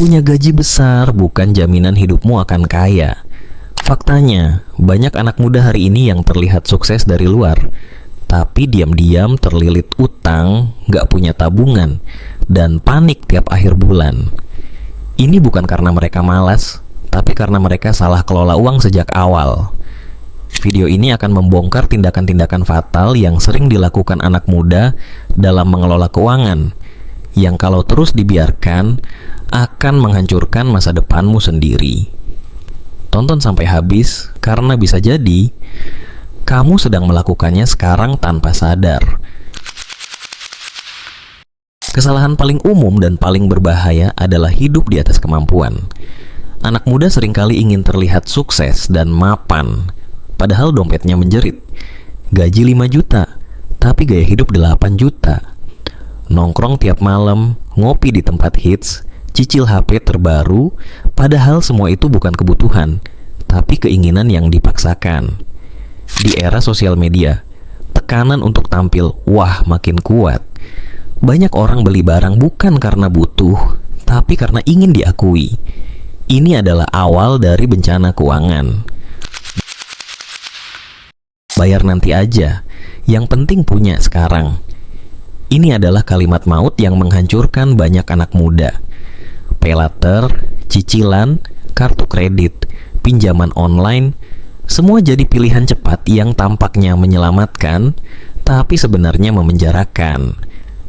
Punya gaji besar bukan jaminan hidupmu akan kaya. Faktanya, banyak anak muda hari ini yang terlihat sukses dari luar, tapi diam-diam terlilit utang, gak punya tabungan, dan panik tiap akhir bulan. Ini bukan karena mereka malas, tapi karena mereka salah kelola uang sejak awal. Video ini akan membongkar tindakan-tindakan fatal yang sering dilakukan anak muda dalam mengelola keuangan, yang kalau terus dibiarkan akan menghancurkan masa depanmu sendiri. Tonton sampai habis, karena bisa jadi kamu sedang melakukannya sekarang tanpa sadar. Kesalahan paling umum dan paling berbahaya adalah hidup di atas kemampuan. Anak muda seringkali ingin terlihat sukses dan mapan, padahal dompetnya menjerit. Gaji 5 juta, tapi gaya hidup 8 juta. Nongkrong tiap malam, ngopi di tempat hits, cicil HP terbaru, padahal semua itu bukan kebutuhan, tapi keinginan yang dipaksakan. Di era sosial media, tekanan untuk tampil wah makin kuat. Banyak orang beli barang bukan karena butuh, tapi karena ingin diakui. Ini adalah awal dari bencana keuangan. Bayar nanti aja, yang penting punya sekarang. Ini adalah kalimat maut yang menghancurkan banyak anak muda. Paylater, cicilan, kartu kredit, pinjaman online, semua jadi pilihan cepat yang tampaknya menyelamatkan, tapi sebenarnya memenjarakan.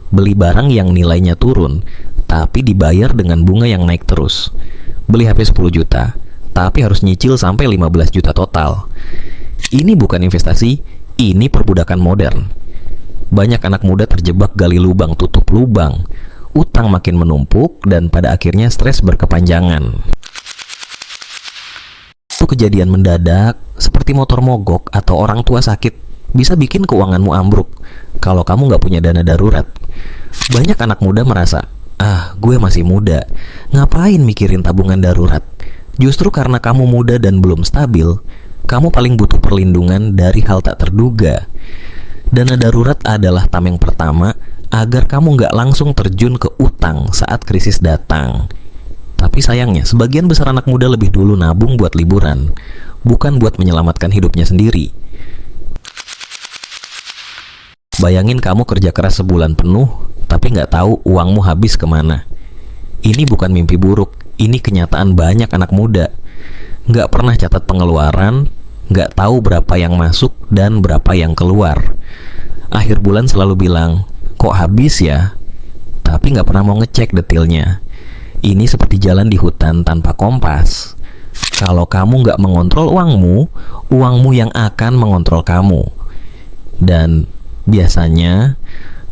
Beli barang yang nilainya turun, tapi dibayar dengan bunga yang naik terus. Beli HP 10 juta, tapi harus nyicil sampai 15 juta total. Ini bukan investasi, ini perbudakan modern. Banyak anak muda terjebak gali lubang tutup lubang, utang makin menumpuk, dan pada akhirnya stres berkepanjangan. Itu kejadian mendadak, seperti motor mogok atau orang tua sakit, bisa bikin keuanganmu ambruk kalau kamu nggak punya dana darurat. Banyak anak muda merasa, gue masih muda, ngapain mikirin tabungan darurat? Justru karena kamu muda dan belum stabil, kamu paling butuh perlindungan dari hal tak terduga. Dana darurat adalah tameng pertama agar kamu nggak langsung terjun ke utang saat krisis datang. Tapi sayangnya, sebagian besar anak muda lebih dulu nabung buat liburan, bukan buat menyelamatkan hidupnya sendiri. Bayangin kamu kerja keras sebulan penuh, tapi nggak tahu uangmu habis kemana. Ini bukan mimpi buruk, ini kenyataan banyak anak muda. Nggak pernah catat pengeluaran, nggak tahu berapa yang masuk dan berapa yang keluar. Akhir bulan selalu bilang, kok habis ya? Tapi nggak pernah mau ngecek detailnya. Ini seperti jalan di hutan tanpa kompas. Kalau kamu nggak mengontrol uangmu, uangmu yang akan mengontrol kamu. Dan biasanya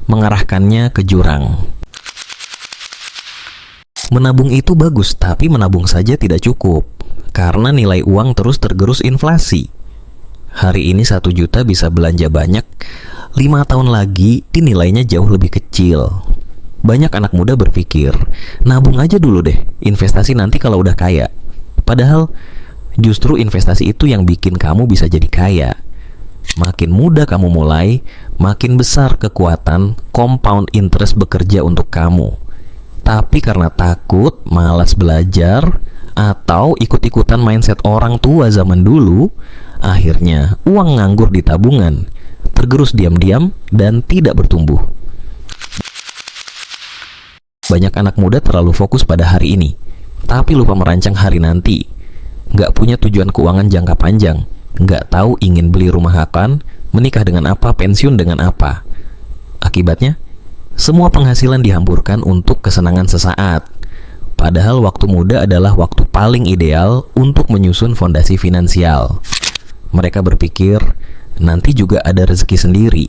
mengarahkannya ke jurang. Menabung itu bagus, tapi menabung saja tidak cukup. Karena nilai uang terus tergerus inflasi. Hari ini 1 juta bisa belanja banyak, 5 tahun lagi nilainya jauh lebih kecil. Banyak anak muda berpikir, nabung aja dulu deh, investasi nanti kalau udah kaya. Padahal justru investasi itu yang bikin kamu bisa jadi kaya. Makin muda kamu mulai, makin besar kekuatan compound interest bekerja untuk kamu. Tapi karena takut, malas belajar, atau ikut-ikutan mindset orang tua zaman dulu, akhirnya uang nganggur di tabungan, tergerus diam-diam dan tidak bertumbuh. Banyak anak muda terlalu fokus pada hari ini, tapi lupa merancang hari nanti. Nggak punya tujuan keuangan jangka panjang, nggak tahu ingin beli rumah kapan, menikah dengan apa, pensiun dengan apa. Akibatnya, semua penghasilan dihamburkan untuk kesenangan sesaat. Padahal waktu muda adalah waktu paling ideal untuk menyusun fondasi finansial. Mereka berpikir, nanti juga ada rezeki sendiri.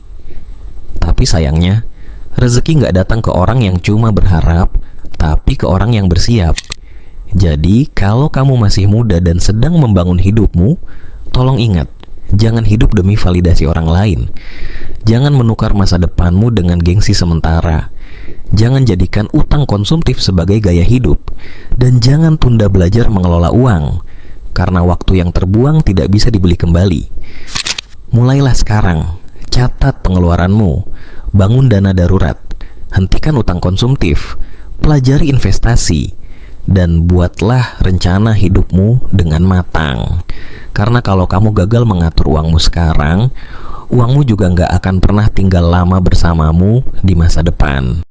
Tapi sayangnya, rezeki nggak datang ke orang yang cuma berharap, tapi ke orang yang bersiap. Jadi, kalau kamu masih muda dan sedang membangun hidupmu, tolong ingat, jangan hidup demi validasi orang lain. Jangan menukar masa depanmu dengan gengsi sementara. Jangan jadikan utang konsumtif sebagai gaya hidup. Dan jangan tunda belajar mengelola uang, karena waktu yang terbuang tidak bisa dibeli kembali. Mulailah sekarang, catat pengeluaranmu, bangun dana darurat, hentikan utang konsumtif, pelajari investasi, dan buatlah rencana hidupmu dengan matang. Karena kalau kamu gagal mengatur uangmu sekarang, uangmu juga nggak akan pernah tinggal lama bersamamu di masa depan.